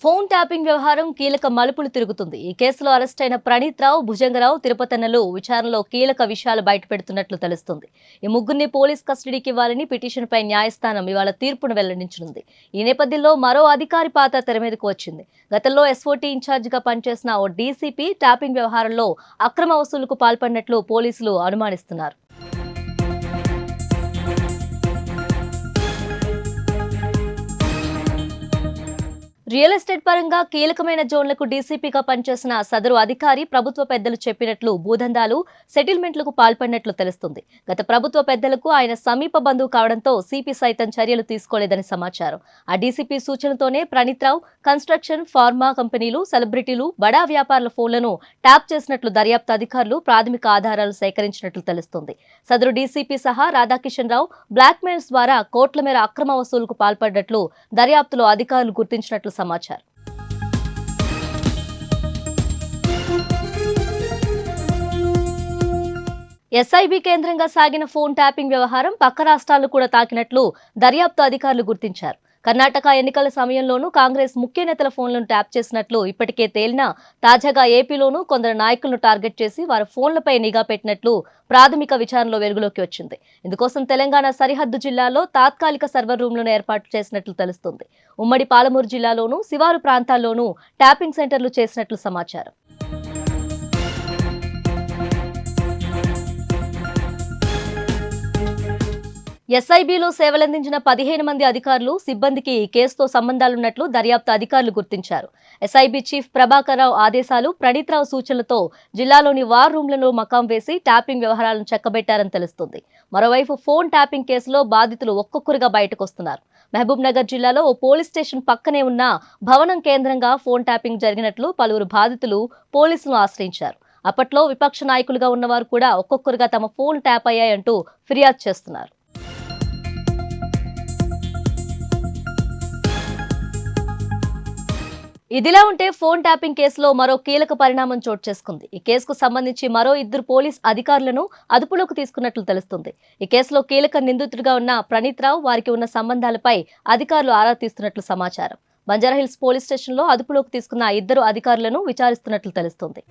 Phone tapping వ్యవహారం కీలక మలుపులు తిరుగుతుంది. ఈ కేసులో అరెస్ట్ అయిన ప్రణీత్ రావు, భుజంగరావు, తిరుపతన్నలు విచారణలో కీలక విషయాలు బయటపెడుతున్నట్లు తెలుస్తుంది. ఈ ముగ్గురిని పోలీస్ కస్టడీకి ఇవ్వాలని పిటిషన్పై న్యాయస్థానం ఇవాళ తీర్పును వెల్లడించనుంది. ఈ నేపథ్యంలో మరో అధికారి పాత్ర తెరమీదకు వచ్చింది. గతంలో ఎస్ఓటీ ఇన్ఛార్జిగా పనిచేసిన ఓ డీసీపీ ట్యాపింగ్ వ్యవహారంలో అక్రమ వసూలుకు పాల్పడినట్లు పోలీసులు అనుమానిస్తున్నారు. రియల్ ఎస్టేట్ పరంగా కీలకమైన జోన్లకు డీసీపీగా పనిచేసిన సదరు అధికారి ప్రభుత్వ పెద్దలు చెప్పినట్లు భూదందాలు, సెటిల్మెంట్లకు పాల్పడినట్లు తెలుస్తుంది. గత ప్రభుత్వ పెద్దలకు ఆయన సమీప బంధువు కావడంతో సిపి సైతం చర్యలు తీసుకోలేదని సమాచారం. ఆ డీసీపీ సూచనతోనే ప్రణీత్ రావు కన్స్ట్రక్షన్, ఫార్మా కంపెనీలు, సెలబ్రిటీలు, బడా వ్యాపారుల ఫోన్లను ట్యాప్ చేసినట్లు దర్యాప్తు అధికారులు ప్రాథమిక ఆధారాలు సేకరించినట్లు తెలుస్తుంది. సదరు డీసీపీ సహా రాధాకిషన్ రావు బ్లాక్ మెయిల్స్ ద్వారా కోట్ల మేర అక్రమ వసూలుకు పాల్పడినట్లు దర్యాప్తులో అధికారులు గుర్తించినట్లు సమాచారం. ఎస్ఐబి కేంద్రంగా సాగిన ఫోన్ ట్యాపింగ్ వ్యవహారం పక్క రాష్ట్రాలు కూడా తాకినట్లు దర్యాప్తు అధికారులు గుర్తించారు. కర్ణాటక ఎన్నికల సమయంలోనూ కాంగ్రెస్ ముఖ్య నేతల ఫోన్లను ట్యాప్ చేసినట్లు ఇప్పటికే తేలినా తాజాగా ఏపీలోనూ కొందరు నాయకులను టార్గెట్ చేసి వారి ఫోన్లపై నిఘా పెట్టినట్లు ప్రాథమిక విచారణలో వెలుగులోకి వచ్చింది. ఇందుకోసం తెలంగాణ సరిహద్దు జిల్లాలో తాత్కాలిక సర్వర్ రూమ్లను ఏర్పాటు చేసినట్లు తెలుస్తుంది. ఉమ్మడి పాలమూరు జిల్లాలోనూ శివారు ప్రాంతాల్లోనూ ట్యాపింగ్ సెంటర్లు చేసినట్లు సమాచారం. ఎస్ఐబిలో సేవలందించిన 15 మంది అధికారులు, సిబ్బందికి ఈ కేసుతో సంబంధాలున్నట్లు దర్యాప్తు అధికారులు గుర్తించారు. ఎస్ఐబి చీఫ్ ప్రభాకర్ రావు ఆదేశాలు, ప్రణీత్ రావు సూచనలతో జిల్లాలోని వార్ రూమ్లలో మకాం వేసి ట్యాపింగ్ వ్యవహారాలను చెక్కబెట్టారని తెలుస్తుంది. మరోవైపు ఫోన్ ట్యాపింగ్ కేసులో బాధితులు ఒక్కొక్కరుగా బయటకొస్తున్నారు. మహబూబ్ నగర్ జిల్లాలో ఓ పోలీస్ స్టేషన్ పక్కనే ఉన్న భవనం కేంద్రంగా ఫోన్ ట్యాపింగ్ జరిగినట్లు పలువురు బాధితులు పోలీసులను ఆశ్రయించారు. అప్పట్లో విపక్ష నాయకులుగా ఉన్నవారు కూడా ఒక్కొక్కరుగా తమ ఫోన్ ట్యాప్ అయ్యాయంటూ ఫిర్యాదు చేస్తున్నారు. ఇదిలా ఉంటే ఫోన్ ట్యాపింగ్ కేసులో మరో కీలక పరిణామం చోటు చేసుకుంది. ఈ కేసుకు సంబంధించి మరో 2 పోలీస్ అధికారులను అదుపులోకి తీసుకున్నట్లు తెలుస్తుంది. ఈ కేసులో కీలక నిందితుడిగా ఉన్న ప్రణీత్ రావు, వారికి ఉన్న సంబంధాలపై అధికారులు ఆరా తీస్తున్నట్లు సమాచారం. బంజారాహిల్స్ పోలీస్ స్టేషన్లో అదుపులోకి తీసుకున్న 2 అధికారులను విచారిస్తున్నట్లు తెలుస్తుంది.